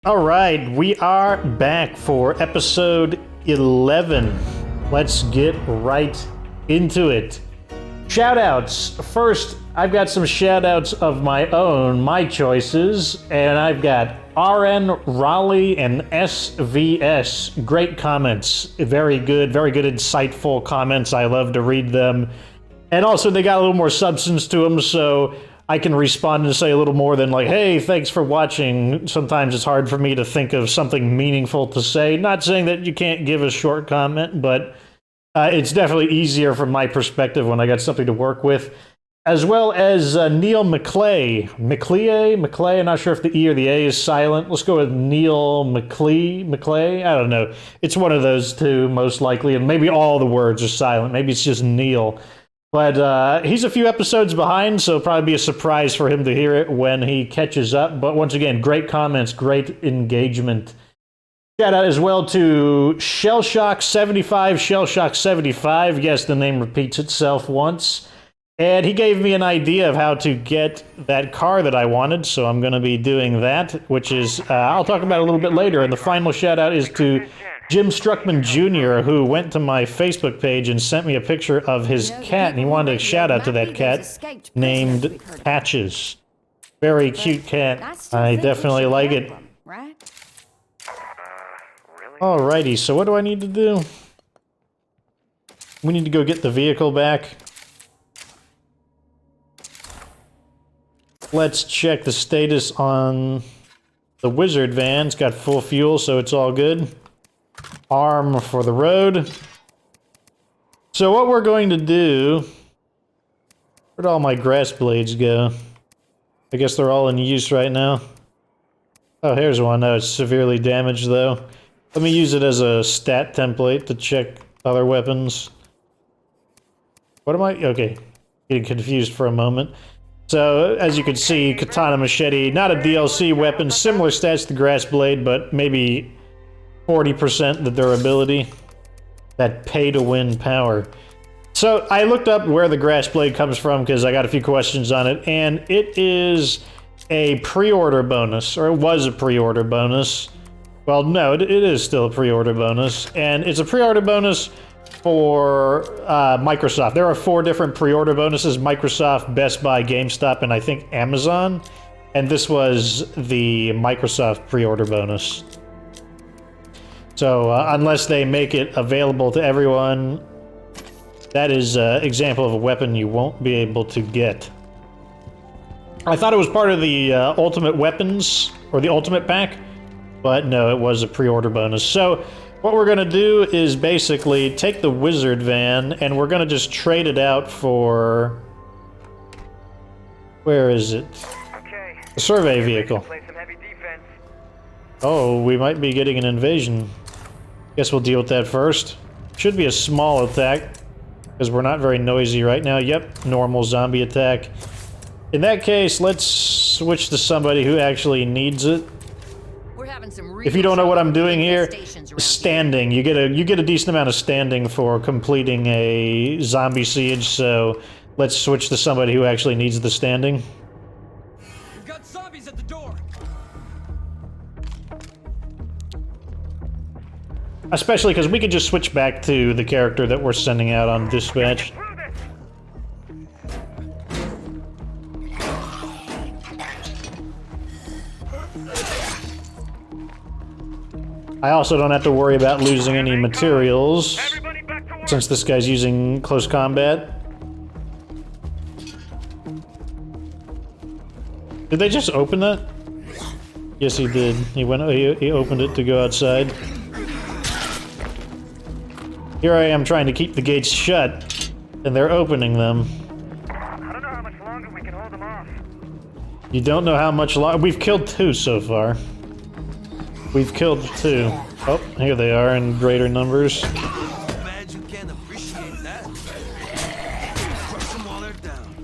All right, we are back for episode 11. Let's get right into it. Shoutouts. First, I've got some shoutouts of my own, my choices, and I've got RN, Raleigh, and SVS. Great comments. Very good, insightful comments. I love to read them. And also, they got a little more substance to them, so I can respond and say a little more than like, hey, thanks for watching. Sometimes it's hard for me to think of something meaningful to say. Not saying that you can't give a short comment, but it's definitely easier from my perspective when I got something to work with. As well as Neil McClay. McClay? I'm not sure if the E or the A is silent. Let's go with Neil McClay? I don't know. It's one of those two, most likely. And maybe all the words are silent. Maybe it's just Neil. But he's a few episodes behind, so it'll probably be a surprise for him to hear it when he catches up. But once again, great comments, great engagement. Shout out as well to Shellshock75. Yes, the name repeats itself once. And he gave me an idea of how to get that car that I wanted, so I'm going to be doing that, which is, I'll talk about it a little bit later. And the final shout out is to Jim Struckman Jr., who went to my Facebook page and sent me a picture of his cat, and he wanted a shout out to that cat named Patches. Very cute cat. I definitely like it. Alrighty, so what do I need to do? We need to go get the vehicle back. Let's check the status on the wizard van. It's got full fuel, so it's all good. Arm for the road. So what we're going to do... Where'd all my grass blades go? I guess they're all in use right now. Oh, here's one. Oh, it's severely damaged, though. Let me use it as a stat template to check other weapons. What am I... Okay. Getting confused for a moment. So, as you can see, Katana Machete, not a DLC weapon. Similar stats to Grass Blade, but maybe 40% the durability. That pay-to-win power. So, I looked up where the Grass Blade comes from because I got a few questions on it, and it is a pre-order bonus, or it was a pre-order bonus. Well, no, it is still a pre-order bonus, and it's a pre-order bonus for Microsoft. There are 4 different pre-order bonuses: Microsoft, Best Buy, GameStop, and I think Amazon. And this was the Microsoft pre-order bonus. So unless they make it available to everyone, that is an example of a weapon you won't be able to get. I thought it was part of the Ultimate Weapons, or the Ultimate Pack, but no, it was a pre-order bonus. So what we're going to do is basically take the wizard van, and we're going to just trade it out for... Where is it? The survey vehicle. Oh, we might be getting an invasion. Guess we'll deal with that first. Should be a small attack, because we're not very noisy right now. Yep, normal zombie attack. In that case, let's switch to somebody who actually needs it. If you don't know what I'm doing here, standing. You get a decent amount of standing for completing a zombie siege, so let's switch to somebody who actually needs the standing. We've got zombies at the door. Especially because we could just switch back to the character that we're sending out on dispatch. I also don't have to worry about losing any materials, since this guy's using close combat. Did they just open that? Yes, he did. He opened it to go outside. Here I am trying to keep the gates shut, and they're opening them. I don't know how much longer we can hold them off. You don't know how much longer? We've killed 2 so far. We've killed 2. Oh, here they are in greater numbers. Glad you can appreciate that. Crush them while they're down.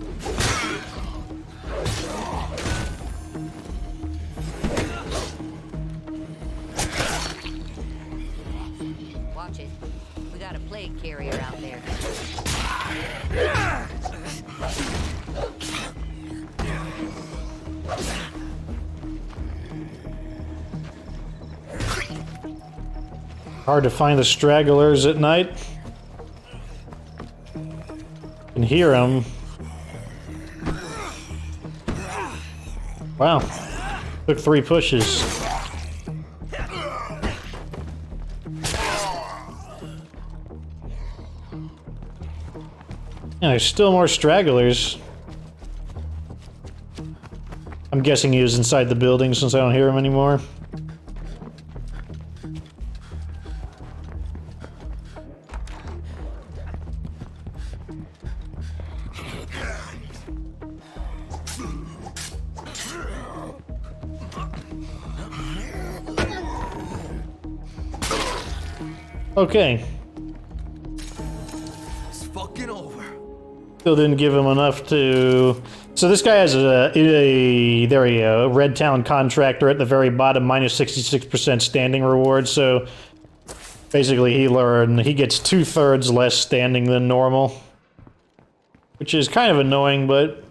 Watch it. We got a plague carrier out there. Hard to find the stragglers at night. Can hear them. Wow. Took 3 pushes. Yeah, there's still more stragglers. I'm guessing he was inside the building since I don't hear him anymore. Okay. It's fucking over. Still didn't give him enough to... So this guy has there we go, Red Talon contractor at the very bottom, minus 66% standing reward, so basically he gets 2/3 less standing than normal. Which is kind of annoying, but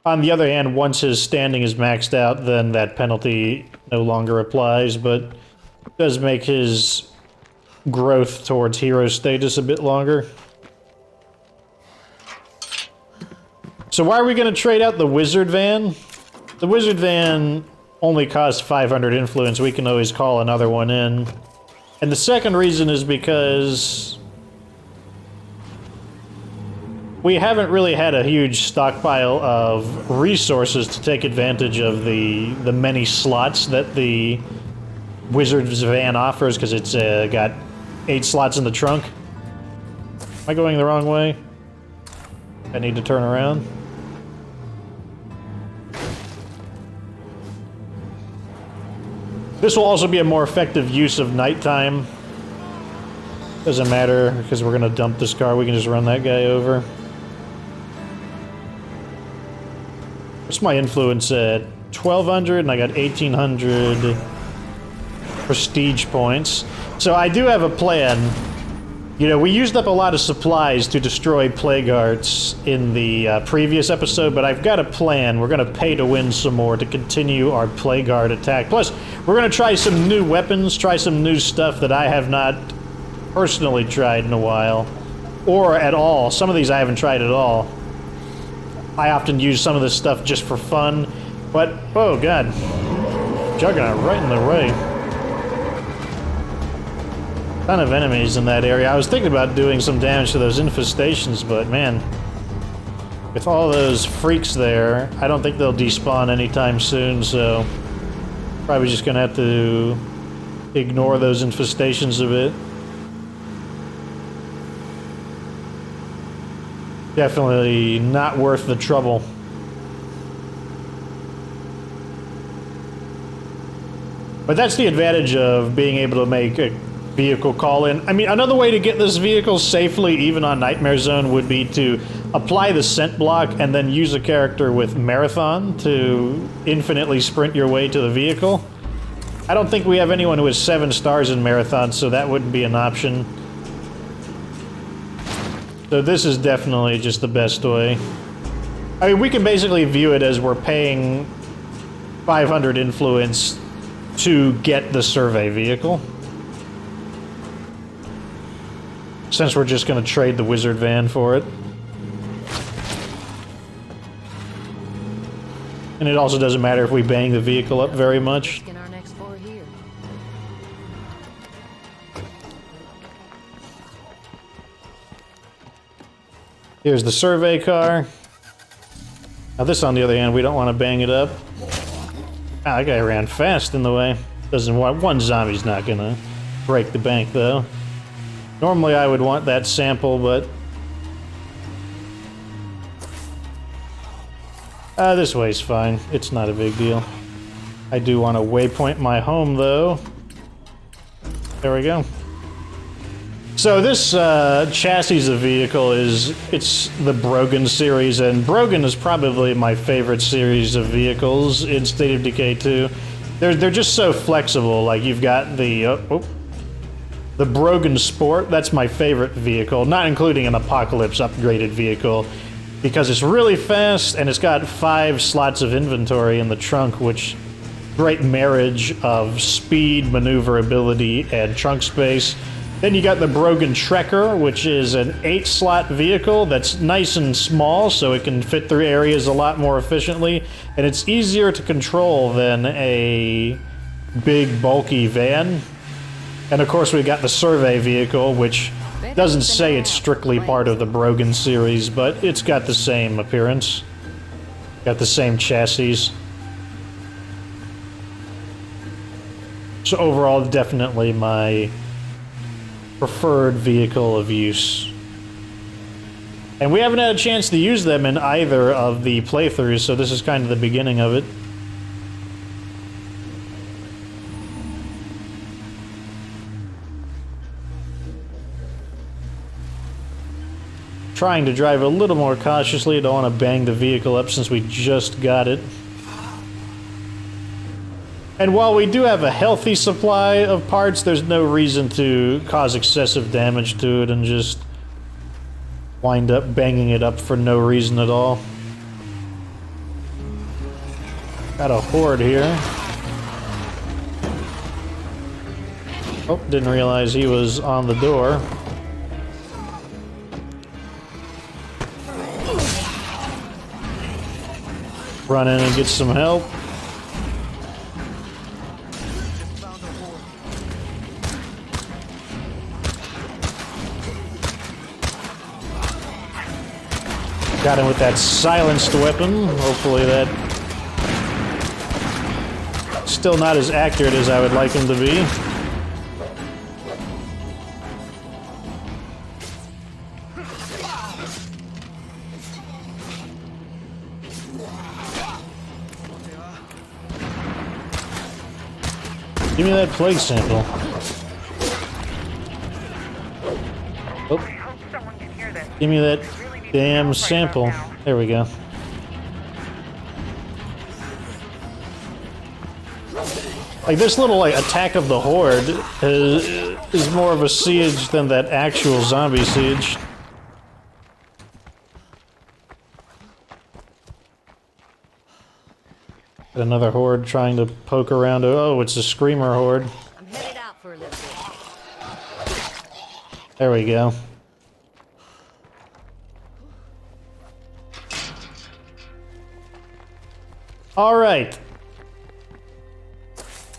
on the other hand, once his standing is maxed out, then that penalty no longer applies, but it does make his growth towards hero status a bit longer. So why are we going to trade out the wizard van? The wizard van only costs 500 influence. We can always call another one in. And the second reason is because we haven't really had a huge stockpile of resources to take advantage of the many slots that the wizard's van offers, because it's got 8 slots in the trunk. Am I going the wrong way? I need to turn around. This will also be a more effective use of nighttime. Doesn't matter, because we're going to dump this car. We can just run that guy over. What's my influence at? 1,200, and I got 1,800 prestige points. So I do have a plan. You know, we used up a lot of supplies to destroy plague hearts in the previous episode, but I've got a plan. We're going to pay to win some more to continue our plague heart attack. Plus, we're going to try some new weapons, try some new stuff that I have not personally tried in a while. Or at all. Some of these I haven't tried at all. I often use some of this stuff just for fun, but, oh god. Juggernaut right in the way. Ton of enemies in that area. I was thinking about doing some damage to those infestations, but man, with all those freaks there, I don't think they'll despawn anytime soon, so probably just gonna have to ignore those infestations a bit. Definitely not worth the trouble. But that's the advantage of being able to make a vehicle call-in. I mean, another way to get this vehicle safely, even on Nightmare Zone, would be to apply the scent block and then use a character with Marathon to infinitely sprint your way to the vehicle. I don't think we have anyone who has 7 stars in Marathon, so that wouldn't be an option. So this is definitely just the best way. I mean, we can basically view it as we're paying 500 influence to get the survey vehicle. Since we're just going to trade the wizard van for it. And it also doesn't matter if we bang the vehicle up very much. Taking our next floor here. Here's the survey car. Now this, on the other hand, we don't want to bang it up. Ah, that guy ran fast in the way. Doesn't want... One zombie's not going to break the bank, though. Normally I would want that sample, but... this way's fine. It's not a big deal. I do want to waypoint my home, though. There we go. So this chassis of vehicle it's the Brogan series, and Brogan is probably my favorite series of vehicles in State of Decay 2. They're just so flexible. Like, you've got the... the Brogan Sport, that's my favorite vehicle, not including an Apocalypse upgraded vehicle, because it's really fast and it's got 5 slots of inventory in the trunk, which great marriage of speed, maneuverability, and trunk space. Then you got the Brogan Trekker, which is an 8-slot vehicle that's nice and small, so it can fit through areas a lot more efficiently, and it's easier to control than a big, bulky van. And of course we got the Survey vehicle, which doesn't say it's strictly part of the Brogan series, but it's got the same appearance. Got the same chassis. So overall, definitely my preferred vehicle of use. And we haven't had a chance to use them in either of the playthroughs, so this is kind of the beginning of it. Trying to drive a little more cautiously, don't want to bang the vehicle up since we just got it. And while we do have a healthy supply of parts, there's no reason to cause excessive damage to it and just wind up banging it up for no reason at all. Got a horde here. Oh, didn't realize he was on the door. Run in and get some help. Got him with that silenced weapon. Hopefully that... Still not as accurate as I would like him to be. Give me that plague sample. Oh. I hope someone can hear this. Give me that Really need damn help sample. right about now. There we go. Like, this little, like, attack of the horde is more of a siege than that actual zombie siege. Got another horde trying to poke around. Oh, it's a screamer horde. I'm headed out for a little bit. There we go. All right.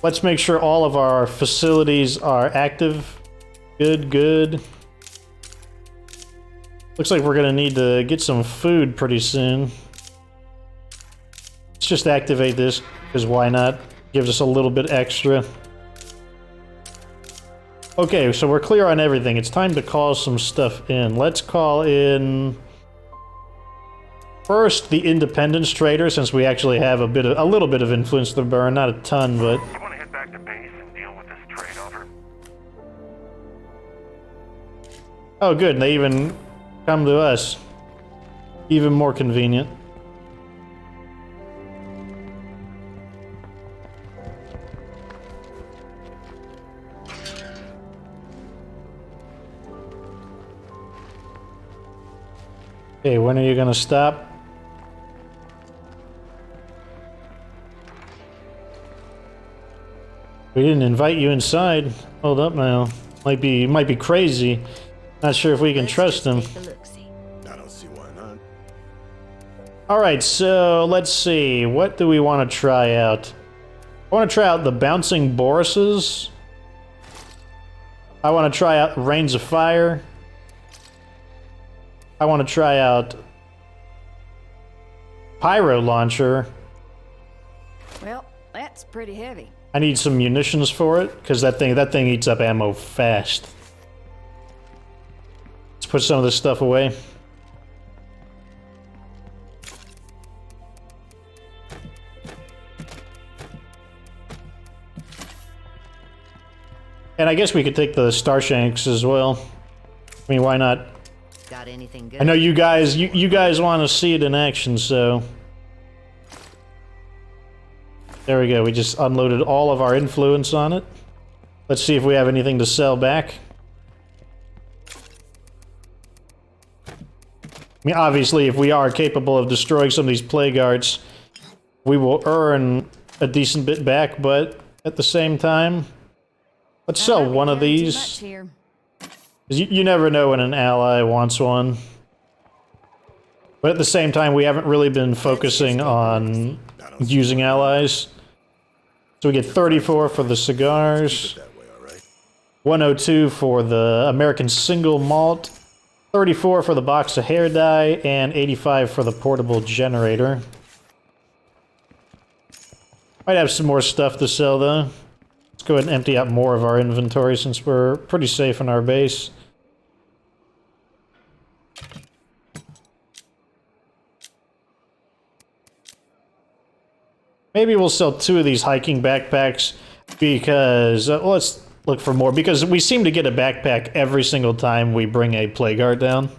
Let's make sure all of our facilities are active. Good, good. Looks like we're gonna need to get some food pretty soon. Let's just activate this, because why not? Gives us a little bit extra. Okay, so we're clear on everything. It's time to call some stuff in. Let's call in... First, the Independence Trader, since we actually have a little bit of influence to burn, not a ton, but... I want to head back to base and deal with this trade over. Oh, good, and they even come to us. Even more convenient. Okay, when are you gonna stop? We didn't invite you inside. Hold up now. Might be crazy. Not sure if we can trust him. I don't see why not. Alright, so let's see. What do we want to try out? I want to try out the Bouncing Borises. I want to try out Rains of Fire. I want to try out Pyro Launcher. Well, that's pretty heavy. I need some munitions for it, because that thing eats up ammo fast. Let's put some of this stuff away. And I guess we could take the Starshanks as well. I mean, why not? Got anything good? I know you guys want to see it in action, so... There we go, we just unloaded all of our influence on it. Let's see if we have anything to sell back. I mean, obviously, if we are capable of destroying some of these plague arts, we will earn a decent bit back, but at the same time, let's sell one of these. Too much here. 'Cause you never know when an ally wants one. But at the same time, we haven't really been focusing on using allies. So we get 34 for the cigars, 102 for the American single malt, 34 for the box of hair dye, and 85 for the portable generator. Might have some more stuff to sell though. Let's go ahead and empty out more of our inventory since we're pretty safe in our base. Maybe we'll sell 2 of these hiking backpacks because, let's look for more, because we seem to get a backpack every single time we bring a plague heart down.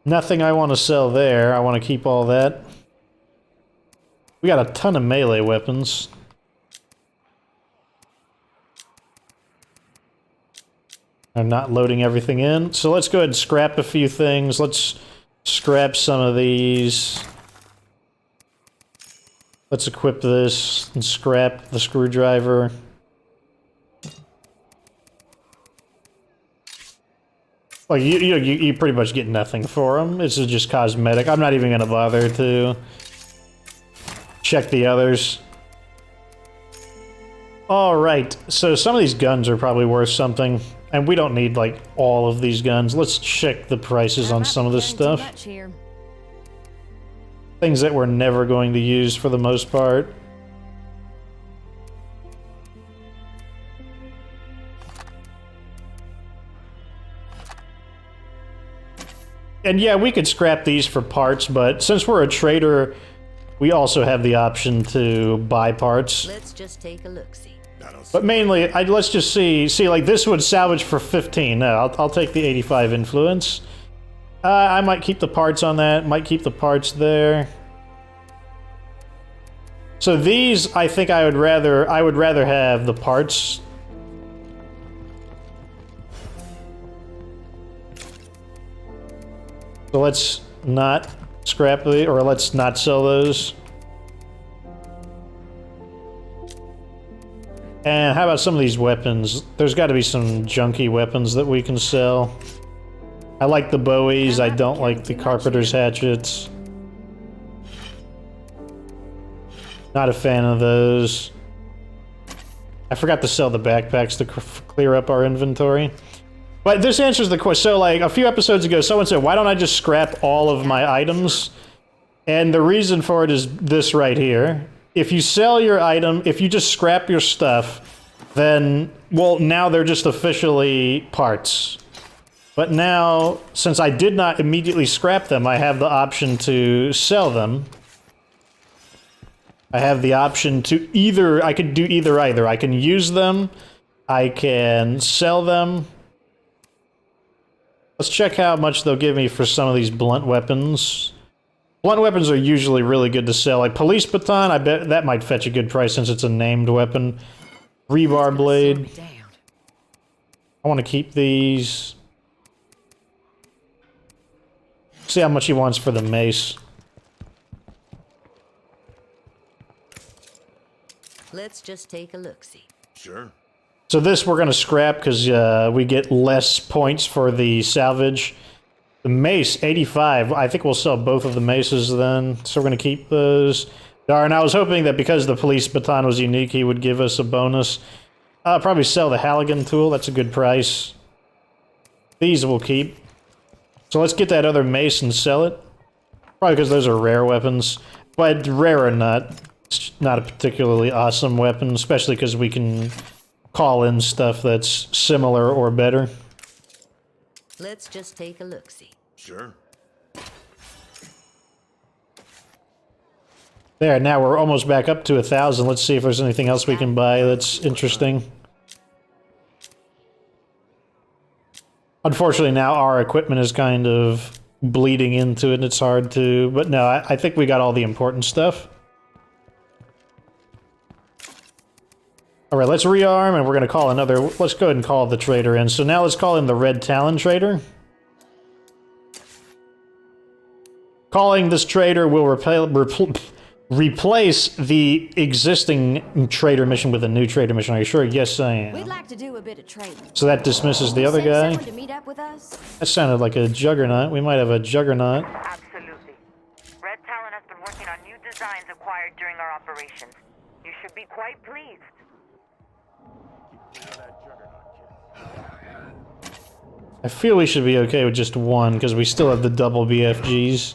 Nothing I want to sell there. I want to keep all that. We got a ton of melee weapons. I'm not loading everything in. So let's go ahead and scrap a few things. Let's scrap some of these. Let's equip this and scrap the screwdriver. Like, you pretty much get nothing for them. This is just cosmetic. I'm not even going to bother to check the others. Alright, so some of these guns are probably worth something. And we don't need, like, all of these guns. Let's check the prices on some of this stuff. Too much here. Things that we're never going to use for the most part. And yeah, we could scrap these for parts, but since we're a trader, we also have the option to buy parts. Let's just take a look-see. But mainly, let's just see, like, this would salvage for 15. No, I'll take the 85 influence. I might keep the parts on that, might keep the parts there. So these, I think I would rather have the parts. So let's not scrap the, or let's not sell those. And how about some of these weapons? There's got to be some junky weapons that we can sell. I like the bowies, I don't like the carpenter's hatchets. Not a fan of those. I forgot to sell the backpacks to clear up our inventory. But this answers the question. So, like, a few episodes ago, someone said, why don't I just scrap all of my items? And the reason for it is this right here. If you sell your item, if you just scrap your stuff, then, well, now they're just officially parts. But now, since I did not immediately scrap them, I have the option to sell them. I have the option to I could do either. I can use them, I can sell them. Let's check how much they'll give me for some of these blunt weapons. Blunt weapons are usually really good to sell. Like police baton, I bet that might fetch a good price since it's a named weapon. Rebar blade. I want to keep these. See how much he wants for the mace. Let's just take a look-see. Sure. So this we're going to scrap because we get less points for the salvage. The mace, 85. I think we'll sell both of the maces then. So we're going to keep those. Darn, I was hoping that because the police baton was unique, he would give us a bonus. I'll probably sell the Halligan tool. That's a good price. These we'll keep. So let's get that other mace and sell it. Probably because those are rare weapons. But rare or not, it's not a particularly awesome weapon, especially because we can call in stuff that's similar or better. Let's just take a look-see. Sure. There, now we're almost back up to 1,000. Let's see if there's anything else we can buy that's interesting. Unfortunately, now our equipment is kind of bleeding into it, and it's hard to... But no, I think we got all the important stuff. Alright, let's rearm, and we're going to call another... Let's go ahead and call the trader in. So now let's call in the Red Talon trader. Calling this trader will replace the existing trader mission with a new trader mission. Are you sure? Yes, I We'd am. like to do a bit of trading. So that dismisses the other Send guy. someone to meet up with us? That sounded like a juggernaut. We might have a juggernaut. Absolutely. Red Talon has been working on new designs acquired during our operations. You should be quite pleased. I feel we should be okay with just one, because we still have the double BFGs.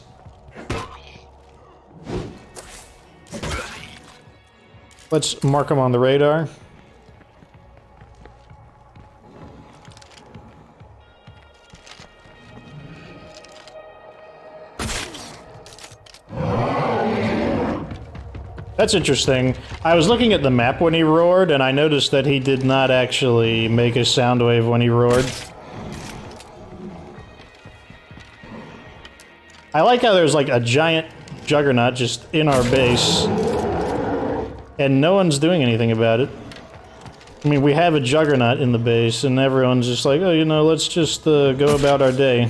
Let's mark them on the radar. That's interesting. I was looking at the map when he roared, and I noticed that he did not actually make a sound wave when he roared. I like how there's like a giant juggernaut just in our base, and no one's doing anything about it. I mean, we have a juggernaut in the base, and everyone's just like, oh, you know, let's just go about our day.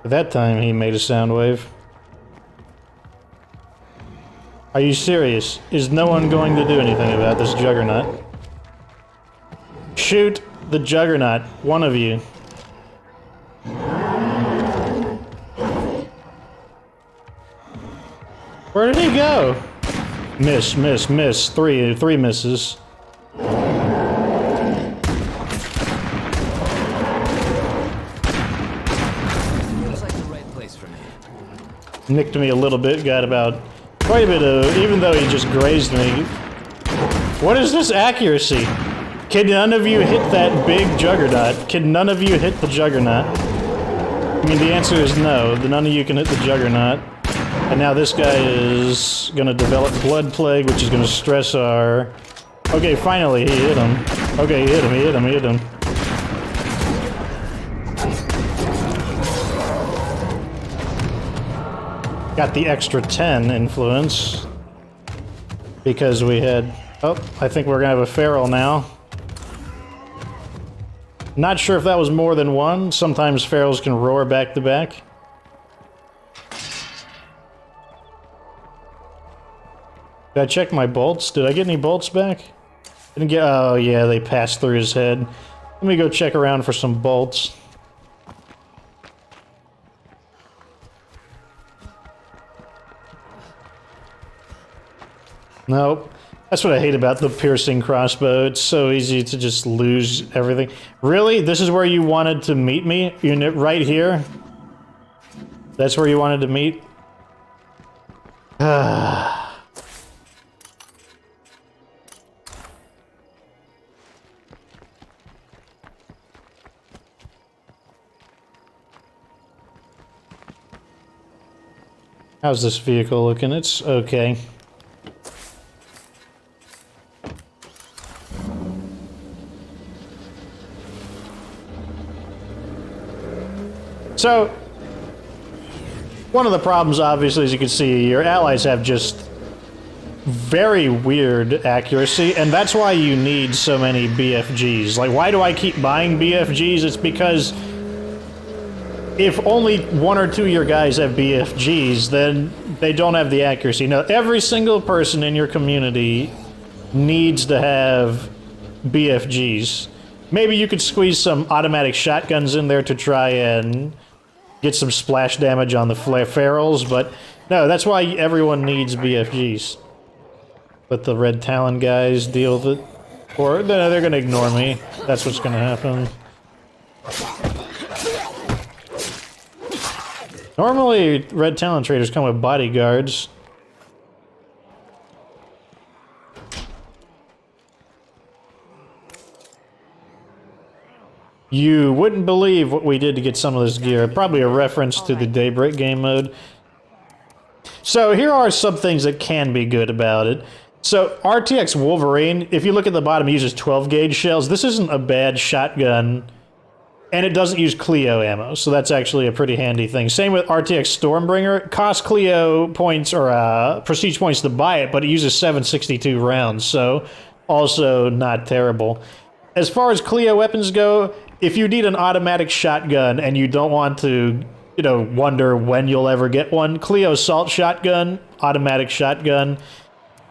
That time he made a sound wave. Are you serious? Is no one going to do anything about this juggernaut? Shoot the juggernaut, one of you. Where did he go? Miss, miss, miss. Three misses. Nicked me a little bit, got about quite a bit of, even though he just grazed me. What is this accuracy? Can none of you hit that big juggernaut? Can none of you hit the juggernaut? I mean, the answer is no. None of you can hit the juggernaut. And now this guy is gonna develop blood plague, which is gonna stress our... Okay, finally, he hit him. Okay, he hit him, he hit him, he hit him. Got the extra 10 influence because we had... Oh, I think we're gonna have a feral now. Not sure if that was more than one. Sometimes ferals can roar back to back. Did I check my bolts? Did I get any bolts back? Didn't get... Oh yeah, they passed through his head. Let me go check around for some bolts. Nope. That's what I hate about the piercing crossbow. It's so easy to just lose everything. Really? This is where you wanted to meet me? You're right here? That's where you wanted to meet? How's this vehicle looking? It's okay. So, one of the problems, obviously, as you can see, your allies have just very weird accuracy, and that's why you need so many BFGs. Like, why do I keep buying BFGs? It's because if only one or two of your guys have BFGs, then they don't have the accuracy. Now, every single person in your community needs to have BFGs. Maybe you could squeeze some automatic shotguns in there to try and get some splash damage on the ferals, but no, that's why everyone needs BFGs. Let the Red Talon guys deal with it. Or no, they're gonna ignore me. That's what's gonna happen. Normally, Red Talon traders come with bodyguards. You wouldn't believe what we did to get some of this gear. Probably a reference to the Daybreak game mode. So here are some things that can be good about it. So RTX Wolverine, if you look at the bottom, uses 12 gauge shells. This isn't a bad shotgun, and it doesn't use Clio ammo, so that's actually a pretty handy thing. Same with RTX Stormbringer. It costs Clio points or prestige points to buy it, but it uses 762 rounds, so also not terrible. As far as Clio weapons go, if you need an automatic shotgun and you don't want to, you know, wonder when you'll ever get one, Clio assault shotgun, automatic shotgun,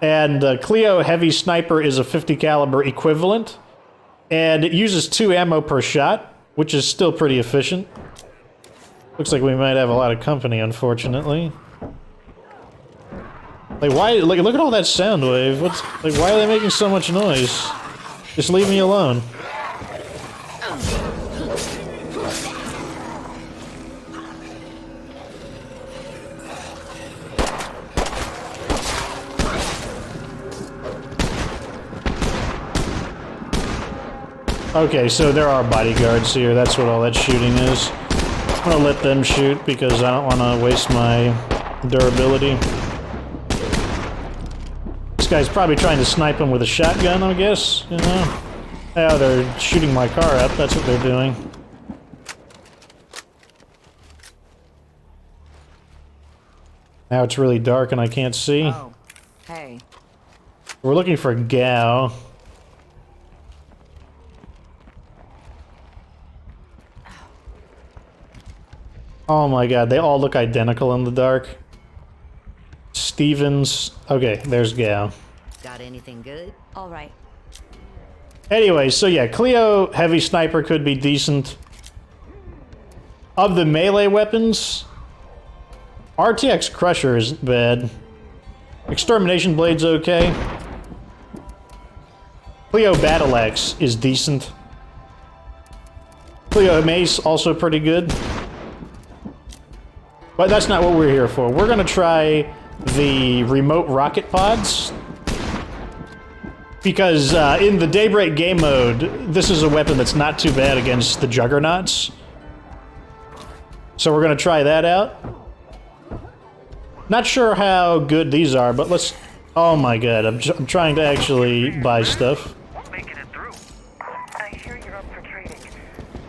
and Clio heavy sniper is a 50 caliber equivalent, and it uses 2 ammo per shot, which is still pretty efficient. Looks like we might have a lot of company, unfortunately. Like, why? Like, look at all that sound wave. What's like? Why are they making so much noise? Just leave me alone. Okay, so there are bodyguards here. That's what all that shooting is. I'm gonna let them shoot because I don't want to waste my durability. This guy's probably trying to snipe him with a shotgun, I guess, you know? Yeah, they're shooting my car up, that's what they're doing. Now it's really dark and I can't see. Oh, hey. We're looking for Gao. Oh my god, they all look identical in the dark. Stevens. Okay, there's Gao. Got anything good? All right. Anyway, so yeah, Clio heavy sniper could be decent. Of the melee weapons, RTX Crusher isn't bad. Extermination Blade's okay. Clio Battle Axe is decent. Clio Mace also pretty good. But that's not what we're here for. We're gonna try the remote rocket pods. Because in the Daybreak game mode, this is a weapon that's not too bad against the Juggernauts. So we're gonna try that out. Not sure how good these are, but let's... Oh my god, I'm trying to actually buy stuff. Making it through. I hear you're up for trading.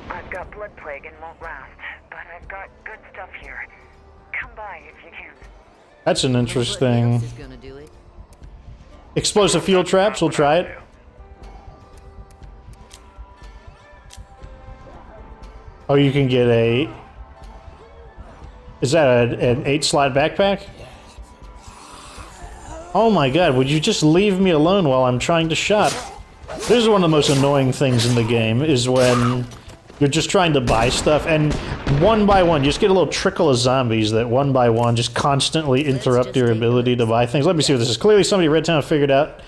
I've got blood plague and won't last, but I've got good stuff here. Come by if you can. That's an Nobody interesting... else is gonna do it. Explosive fuel traps, we'll try it. Oh, you can get a... Is that an 8-slot backpack? Oh my god, would you just leave me alone while I'm trying to shop? This is one of the most annoying things in the game, is when you're just trying to buy stuff, and one by one, you just get a little trickle of zombies that one by one just constantly interrupt your ability to buy things. Let me see what this is. Clearly somebody at Red Town figured out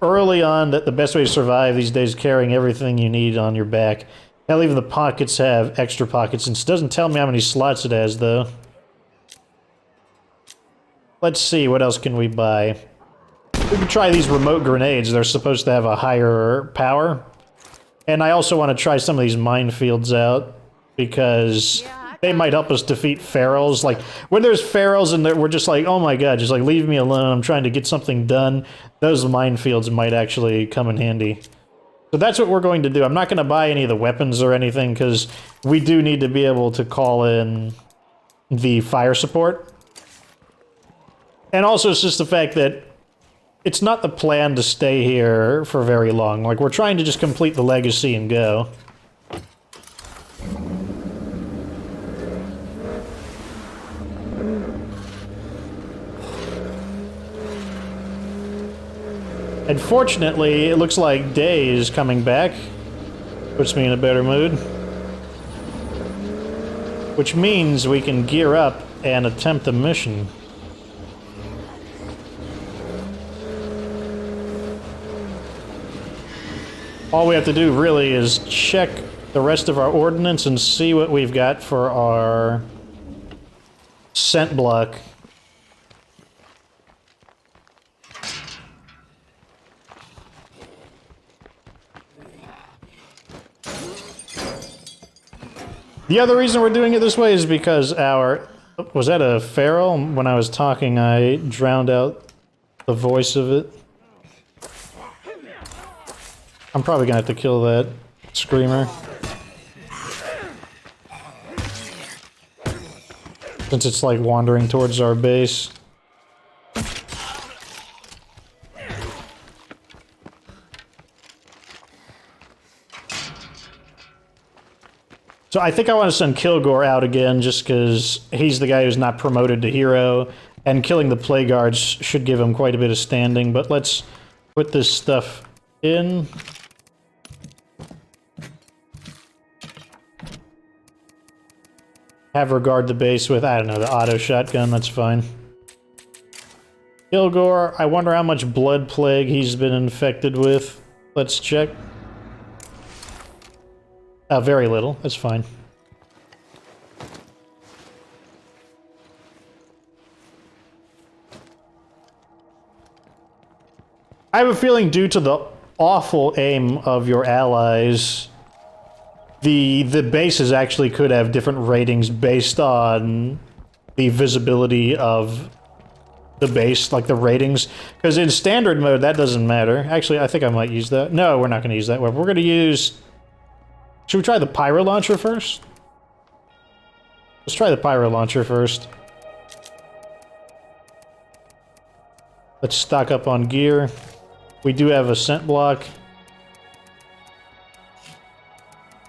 early on that the best way to survive these days is carrying everything you need on your back. Hell, even the pockets have extra pockets, and it doesn't tell me how many slots it has, though. Let's see, what else can we buy? We can try these remote grenades. They're supposed to have a higher power. And I also want to try some of these minefields out, because they might help us defeat ferals. Like, when there's ferals and we're just like, oh my god, just like, leave me alone, I'm trying to get something done, those minefields might actually come in handy. So that's what we're going to do. I'm not going to buy any of the weapons or anything, because we do need to be able to call in the fire support. And also, it's just the fact that it's not the plan to stay here for very long. Like, we're trying to just complete the legacy and go. And fortunately, it looks like day is coming back. Puts me in a better mood. Which means we can gear up and attempt the mission. All we have to do, really, is check the rest of our ordnance and see what we've got for our scent block. The other reason we're doing it this way is because our... Was that a feral? When I was talking, I drowned out the voice of it. I'm probably gonna have to kill that screamer. Since it's like wandering towards our base. So I think I want to send Kilgore out again just because he's the guy who's not promoted to hero, and killing the Plague Guards should give him quite a bit of standing, but let's put this stuff in. Have her guard the base with, I don't know, the auto shotgun, that's fine. Kilgore, I wonder how much blood plague he's been infected with. Let's check. Very little, that's fine. I have a feeling due to the awful aim of your allies, the bases actually could have different ratings based on the visibility of the base, like the ratings. Because in standard mode, that doesn't matter. Actually, I think I might use that. No, we're not going to use that weapon. We're going to use... Should we try the Pyro Launcher first? Let's try the Pyro Launcher first. Let's stock up on gear. We do have a scent block.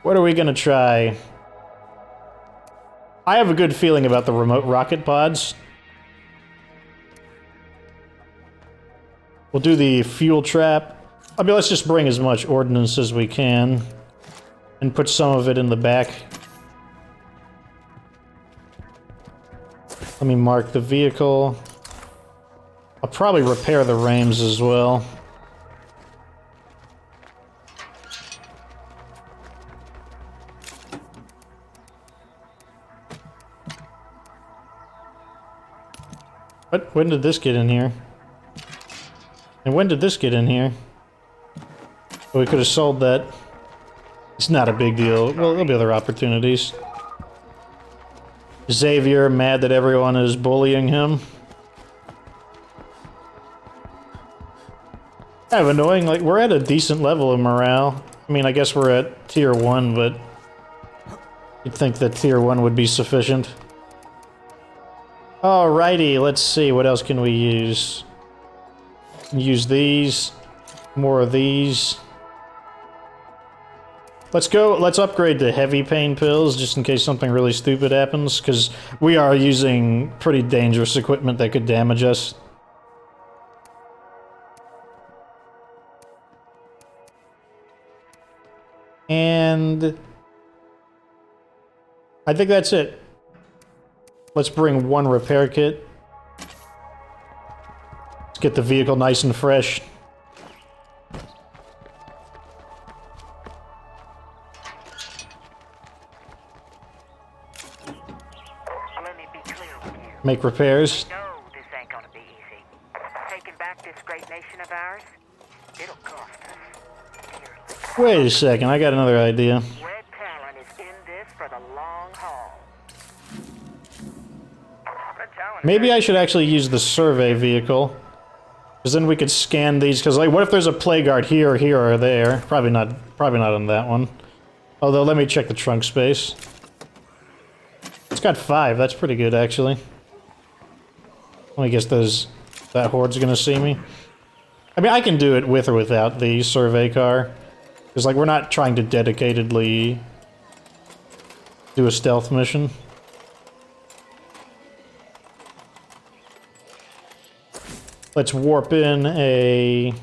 What are we gonna try? I have a good feeling about the remote rocket pods. We'll do the fuel trap. I mean, let's just bring as much ordnance as we can and put some of it in the back. Let me mark the vehicle. I'll probably repair the rames as well. What? When did this get in here? And when did this get in here? Oh, we could have sold that. It's not a big deal. Well, there'll be other opportunities. Xavier, mad that everyone is bullying him. Kind of annoying. Like, we're at a decent level of morale. I mean, I guess we're at tier 1, but you'd think that tier 1 would be sufficient. Alrighty, let's see. What else can we use? Use these. More of these. Let's go. Let's upgrade to heavy pain pills just in case something really stupid happens, because we are using pretty dangerous equipment that could damage us. And I think that's it. Let's bring one repair kit. Let's get the vehicle nice and fresh. Let me be clear with you. Make repairs. No, this ain't gonna be easy. Taking back this great nation of ours, it'll cost us dearly. Wait a second, I got another idea. Red Talon is in this for the long haul. Red Talon. Maybe I should actually use the survey vehicle. Because then we could scan these, because like, what if there's a plague guard here, here, or there? Probably not on that one. Although, let me check the trunk space. It's got 5, that's pretty good, actually. Well, I guess that horde's gonna see me. I mean, I can do it with or without the survey car. Because, like, we're not trying to dedicatedly do a stealth mission. Let's warp in a...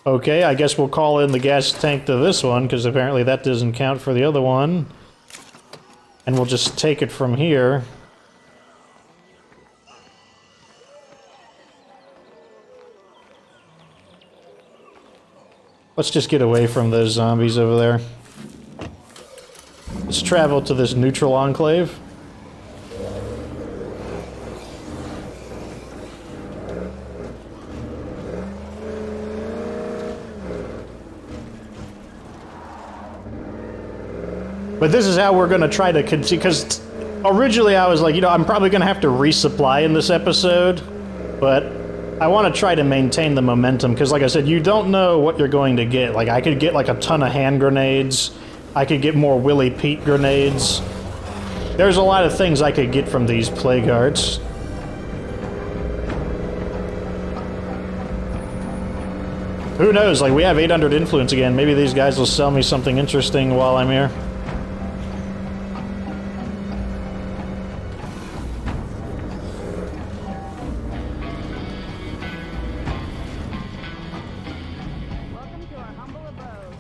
Okay, I guess we'll call in the gas tank to this one, because apparently that doesn't count for the other one. And we'll just take it from here. Let's just get away from those zombies over there. Let's travel to this neutral enclave. But this is how we're going to try to continue, because originally I was like, you know, I'm probably going to have to resupply in this episode, but I want to try to maintain the momentum, because like I said, you don't know what you're going to get. Like, I could get like a ton of hand grenades, I could get more Willy Pete grenades. There's a lot of things I could get from these plague hearts. Who knows? Like, we have 800 influence again. Maybe these guys will sell me something interesting while I'm here. Welcome to our humble abode.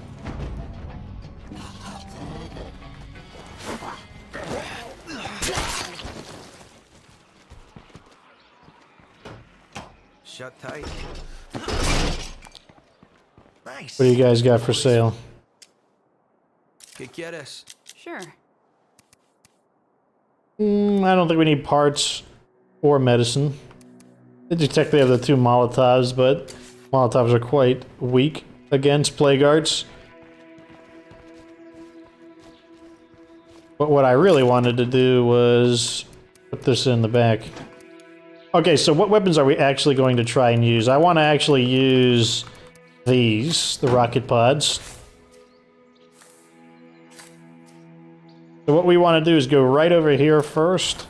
Shut tight. Nice. What do you guys got for sale? ¿Qué quieres? Sure. I don't think we need parts or medicine. They detect they have the 2 Molotovs, but Molotovs are quite weak against plague arts. But what I really wanted to do was put this in the back. Okay, so what weapons are we actually going to try and use? I want to actually use these, the rocket pods. So what we want to do is go right over here first.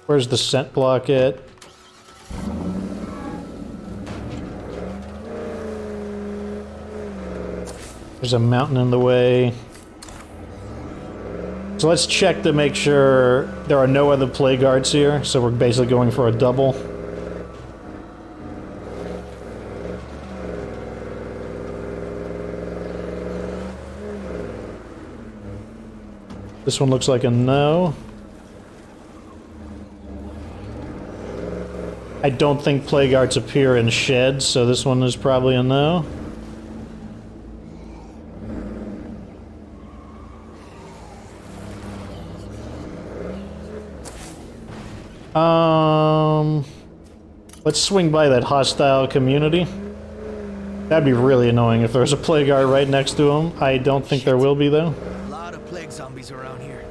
Where's the scent block at? There's a mountain in the way. So let's check to make sure there are no other plague guards here. So we're basically going for a double. This one looks like a no. I don't think plague arts appear in sheds, so this one is probably a no. Let's swing by that hostile community. That'd be really annoying if there's a plague art right next to him. I don't think there will be, though. A lot of plague zombies around here.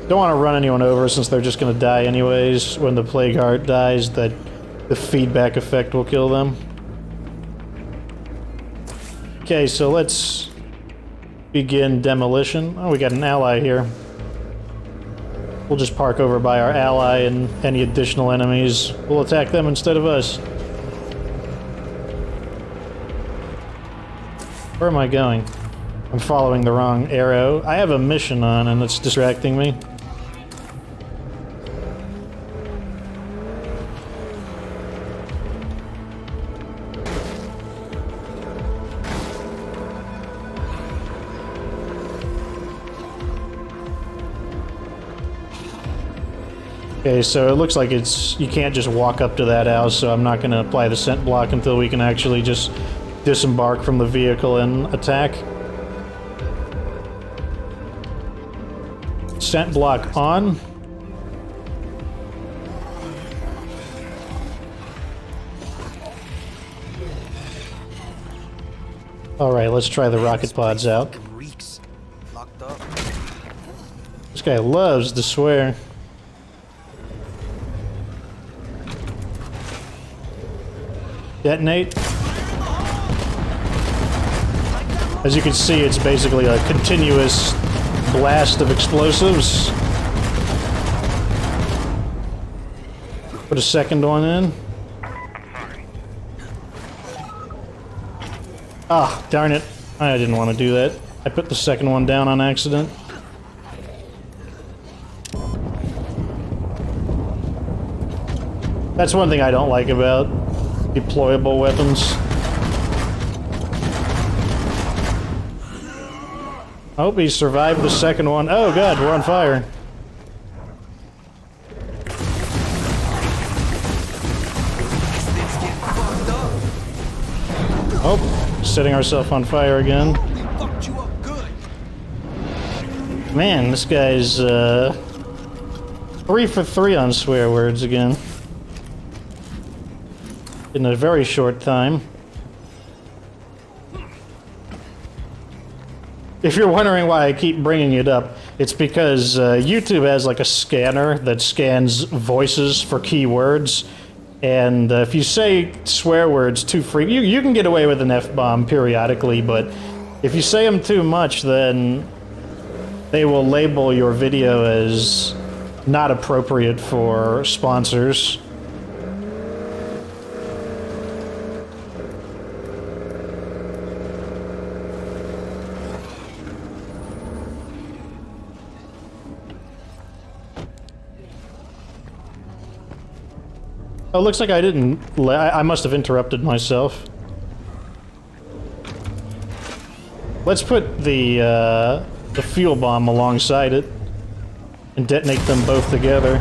Don't want to run anyone over since they're just going to die anyways. When the plague heart dies, that the feedback effect will kill them. Okay, so let's begin demolition. Oh, we got an ally here. We'll just park over by our ally, and any additional enemies, we'll attack them instead of us. Where am I going? I'm following the wrong arrow. I have a mission on, and it's distracting me. Okay, so it looks like you can't just walk up to that house, so I'm not going to apply the scent block until we can actually just disembark from the vehicle and attack. Scent block on. Alright, let's try the rocket pods out. Fucking reeks. Locked up. This guy loves to swear. Detonate. As you can see, it's basically a continuous blast of explosives. Put a second one in. Ah, darn it. I didn't want to do that. I put the second one down on accident. That's one thing I don't like about deployable weapons. I hope he survived the second one. Oh god, we're on fire. Oh, setting ourselves on fire again. Fucked you up good. Man, this guy's 3 for 3 on swear words again. In a very short time. If you're wondering why I keep bringing it up, it's because YouTube has like a scanner that scans voices for keywords, And if you say swear words too frequently, you can get away with an F-bomb periodically, but if you say them too much, then they will label your video as not appropriate for sponsors. Oh, looks like I didn't. I must have interrupted myself. Let's put the fuel bomb alongside it and detonate them both together.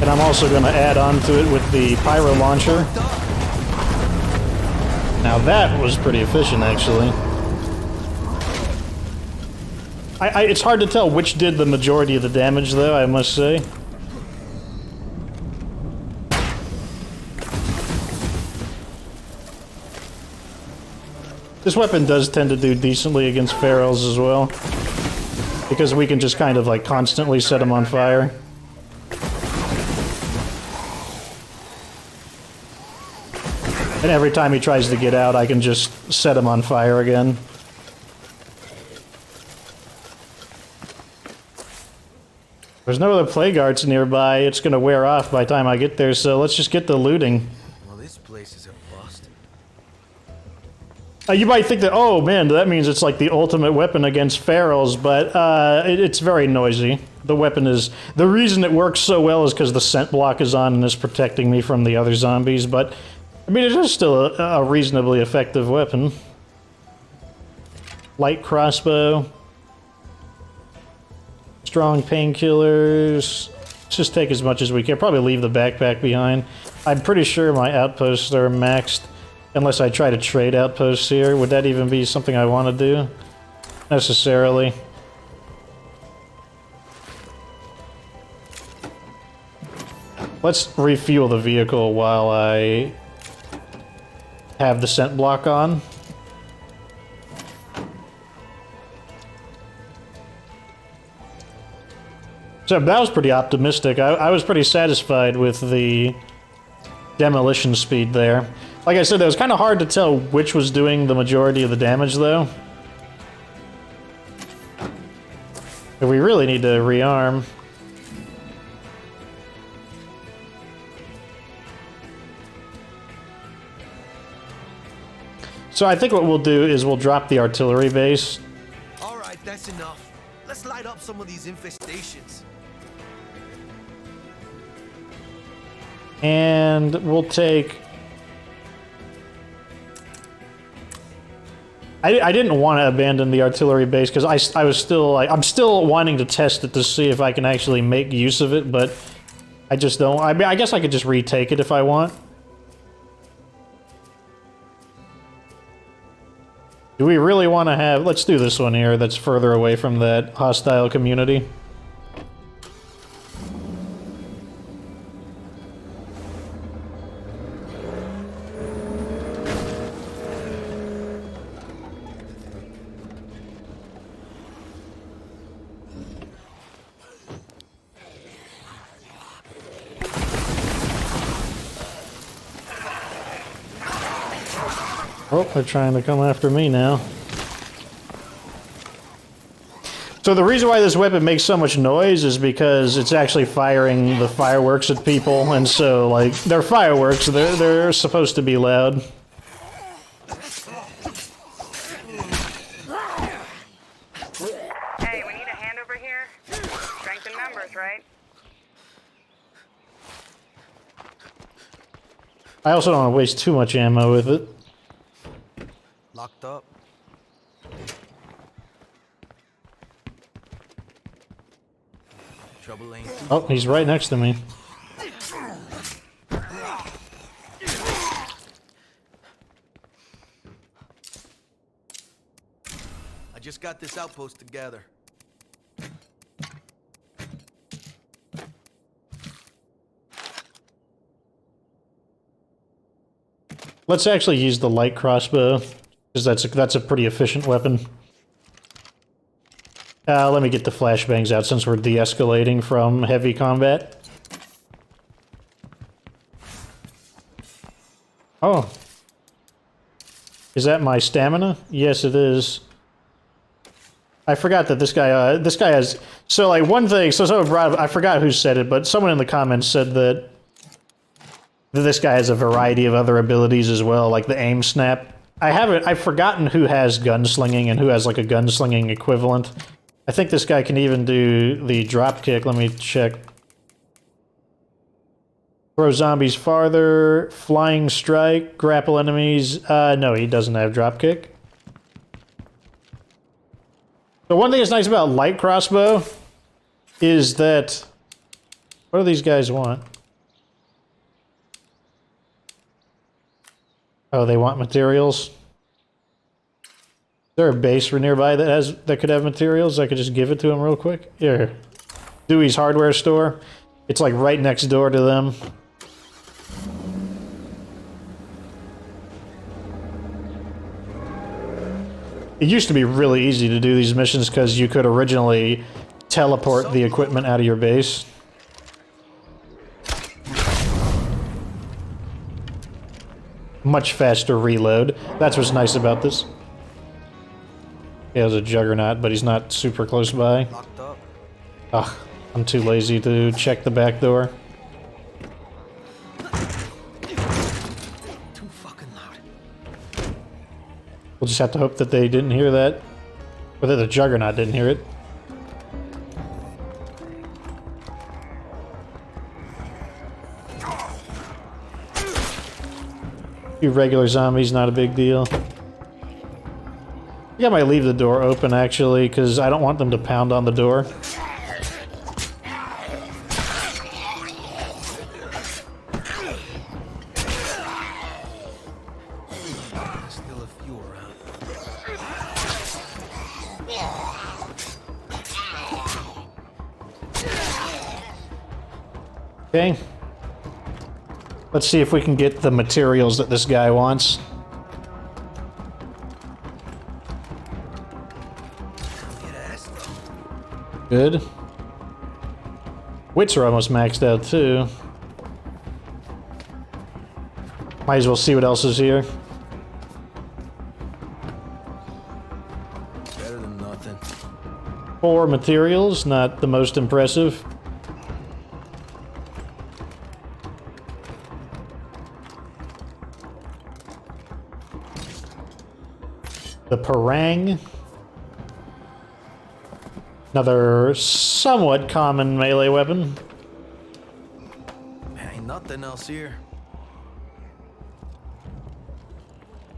And I'm also going to add on to it with the pyro launcher. Now that was pretty efficient, actually. It's hard to tell which did the majority of the damage, though, I must say. This weapon does tend to do decently against ferals as well, because we can just kind of like constantly set them on fire. And every time he tries to get out, I can just set him on fire again. There's no other plague arts nearby. It's gonna wear off by the time I get there, so let's just get the looting. Well, this place is a bust. You might think that, oh man, that means it's like the ultimate weapon against ferals, but it's very noisy. The weapon is... The reason it works so well is because the scent block is on and is protecting me from the other zombies, but... I mean, it is still a reasonably effective weapon. Light crossbow. Strong painkillers. Let's just take as much as we can. Probably leave the backpack behind. I'm pretty sure my outposts are maxed. Unless I try to trade outposts here. Would that even be something I want to do? Necessarily. Let's refuel the vehicle while I have the scent block on. So that was pretty optimistic. I was pretty satisfied with the demolition speed there. Like I said, it was kind of hard to tell which was doing the majority of the damage, though. But we really need to rearm. So I think what we'll do is we'll drop the artillery base. Alright, that's enough. Let's light up some of these infestations. And we'll take... I didn't want to abandon the artillery base because I was still like... I'm still wanting to test it to see if I can actually make use of it, but I just don't... I mean, I guess I could just retake it if I want. Do we really want to have... Let's do this one here that's further away from that hostile community. Oh, they're trying to come after me now. So the reason why this weapon makes so much noise is because it's actually firing the fireworks at people, and so, like, they're fireworks, they're supposed to be loud. Hey, we need a hand over here. Strength in numbers, right? I also don't want to waste too much ammo with it. Locked up. Trouble ain't. Oh, he's right next to me. I just got this outpost together. Let's actually use the light crossbow, because that's a pretty efficient weapon. Let me get the flashbangs out since we're de-escalating from heavy combat. Oh. Is that my stamina? Yes, it is. I forgot that this guy has... So, like, one thing... So, someone brought up... I forgot who said it, but someone in the comments said that this guy has a variety of other abilities as well, like the aim snap. I've forgotten who has gunslinging and who has, like, a gunslinging equivalent. I think this guy can even do the drop kick. Let me check. Throw zombies farther, flying strike, grapple enemies. No, he doesn't have drop kick. So one thing that's nice about light crossbow is that... What do these guys want? Oh, they want materials? Is there a base nearby that could have materials? I could just give it to him real quick. Here. Dewey's hardware store. It's like right next door to them. It used to be really easy to do these missions because you could originally teleport the equipment out of your base. Much faster reload. That's what's nice about this. He has a juggernaut, but he's not super close by. Locked up. Ugh, I'm too lazy to check the back door. Too fucking loud. We'll just have to hope that they didn't hear that. Or that the juggernaut didn't hear it. A few regular zombies, not a big deal. I think I might leave the door open, actually, because I don't want them to pound on the door. Still a few around. Okay. Let's see if we can get the materials that this guy wants. Good. Wits are almost maxed out, too. Might as well see what else is here. Better than nothing. 4 materials, not the most impressive. The parang. Another somewhat common melee weapon. Man, ain't nothing else here.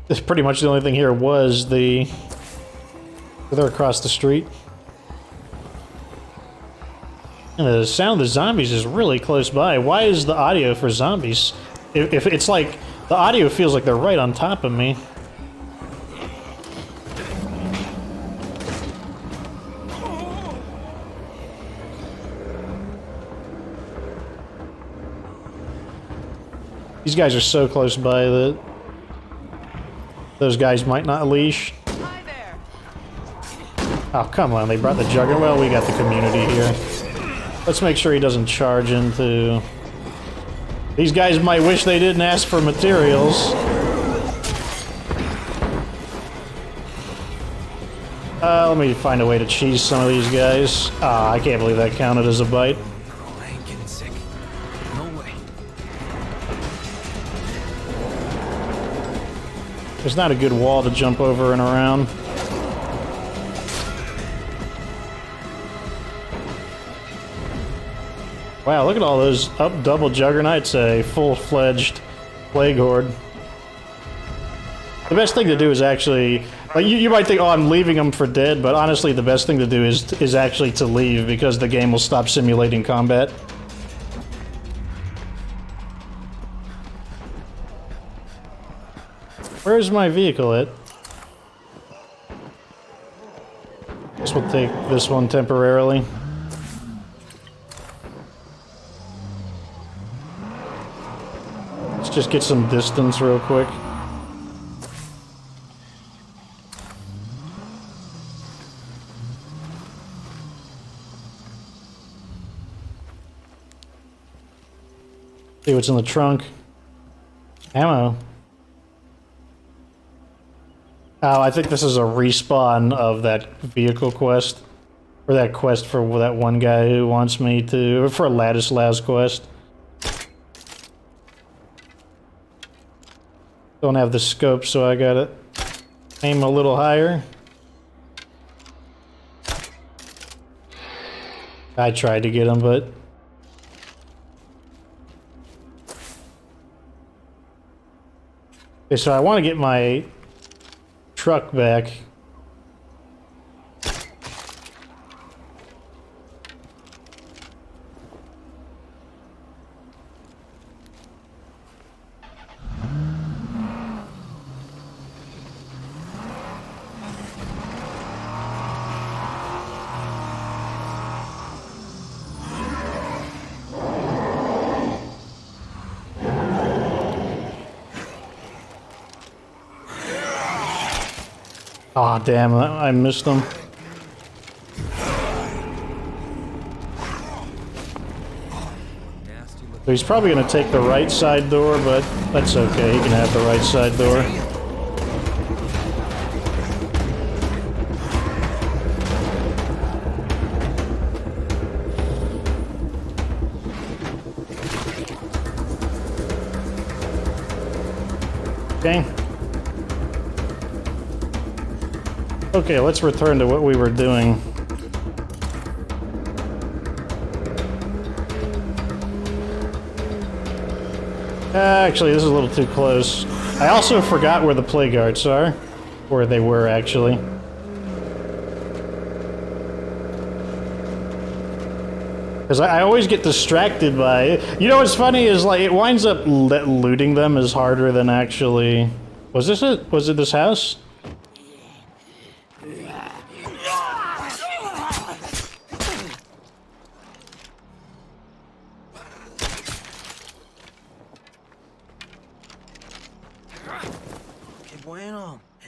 This pretty much the only thing here was the... They're across the street. And the sound of the zombies is really close by. Why is the audio for zombies? If it's like... The audio feels like they're right on top of me. These guys are so close by that those guys might not leash. Hi there. Oh, come on, they brought the juggernaut. Well, we got the community here. Let's make sure he doesn't charge into... These guys might wish they didn't ask for materials. Let me find a way to cheese some of these guys. Ah, I can't believe that counted as a bite. Oh, I ain't getting sick. No way. There's not a good wall to jump over and around. Wow, look at all those up double juggernauts, a full-fledged plague horde. The best thing to do is actually... Like, you might think, oh, I'm leaving them for dead, but honestly, the best thing to do is actually to leave, because the game will stop simulating combat. Where's my vehicle at? Guess we'll take this one temporarily. Let's just get some distance real quick. See what's in the trunk. Ammo. Oh, I think this is a respawn of that vehicle quest. Or that quest for that one guy who wants me to... For Ladislaw's quest. Don't have the scope, so I gotta aim a little higher. I tried to get him, but... Okay, so I want to get my truck back. Aw, oh, damn, I missed him. So he's probably going to take the right side door, but that's okay. He can have the right side door. Okay. Okay, let's return to what we were doing. Actually, this is a little too close. I also forgot where the plague guards are. Where they were, actually. Because I always get distracted by it. You know what's funny is, like, it winds up looting them is harder than actually... Was this it? Was it this house?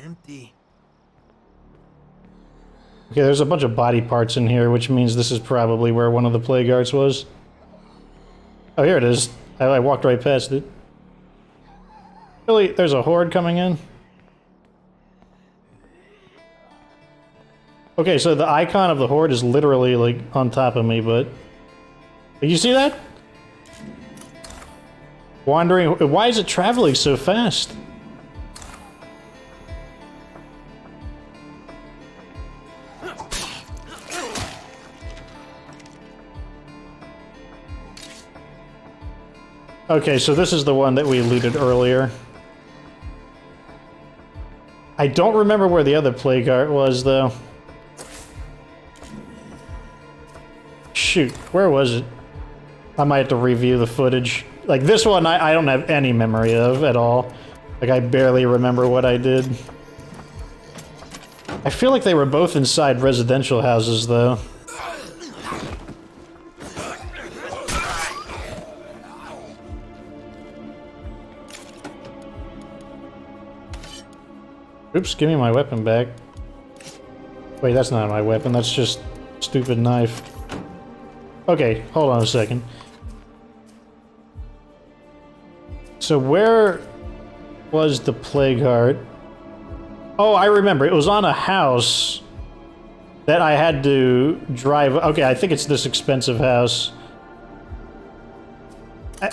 Empty. Okay, there's a bunch of body parts in here, which means this is probably where one of the plague guards was. Oh, here it is. I walked right past it. Really? There's a horde coming in? Okay, so the icon of the horde is literally, like, on top of me, but... Did you see that? Wandering... Why is it traveling so fast? Okay, so this is the one that we looted earlier. I don't remember where the other plague art was, though. Shoot, where was it? I might have to review the footage. Like, this one I don't have any memory of at all. Like, I barely remember what I did. I feel like they were both inside residential houses, though. Oops, give me my weapon back. Wait, that's not my weapon, that's just stupid knife. Okay, hold on a second. So where was the plague heart? Oh, I remember, it was on a house that I had to drive... Okay, I think it's this expensive house.